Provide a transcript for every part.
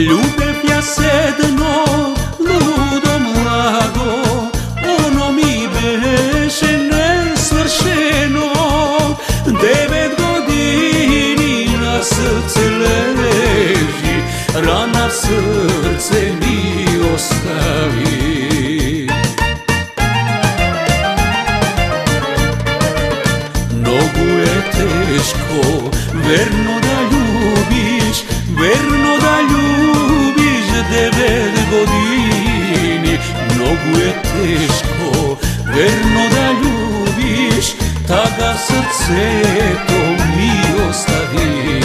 Ljubev ja sedno, ludo mlado, ono mi beše nesvršeno. 9 godini na srce leži, rana srce mi ostavi. Mnogo je teško, verno da ljubiš, verno da ljubiš 9 godini. Mnogo je teško, verno da ljubiš, tada srce to mi ostavi.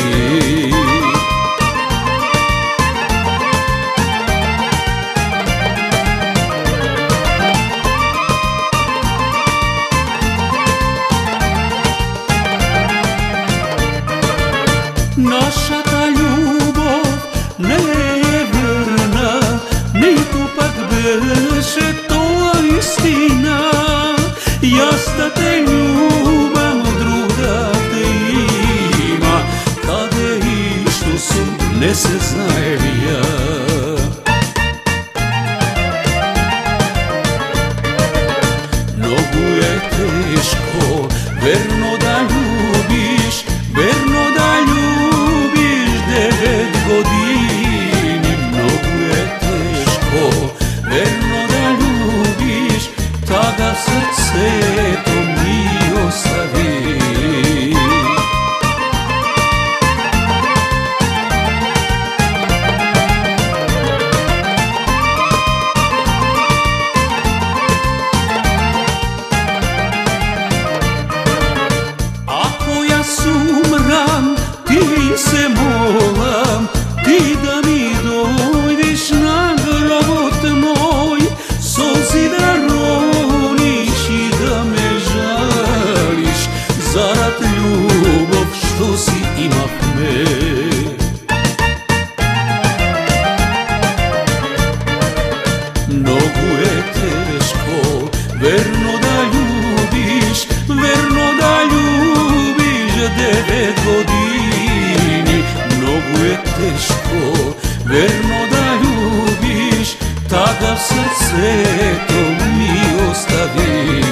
Naša ta ljubav ne je vrna, niko pak beše to istina. Jaz da te ljubam, druga te ima, kade išto su ne se znaje. Mnogo je teško, verno da ljubiš, verno da ljubiš 9 godini. Mnogo je teško, verno da ljubiš, tada srce to mi ostavi. Ako ja sumram, ti se molam, ti da mi dojdiš na grobot moj, sozi da roniš i da me žališ, zarad ljubav što si ima me. Mnogo je teško, verno da ljubiš, verno da ljubiš 9 godini. Mnogo je teško, verno da ljubiš, tada srce to mi ostavi.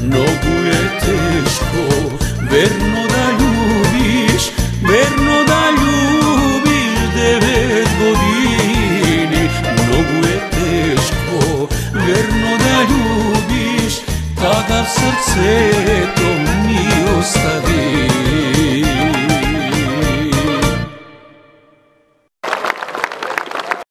Mnogo je teško, verno da ljubiš, verno da ljubiš 9 godini. Mnogo je teško, verno da ljubiš, tada srce to mi ostavi.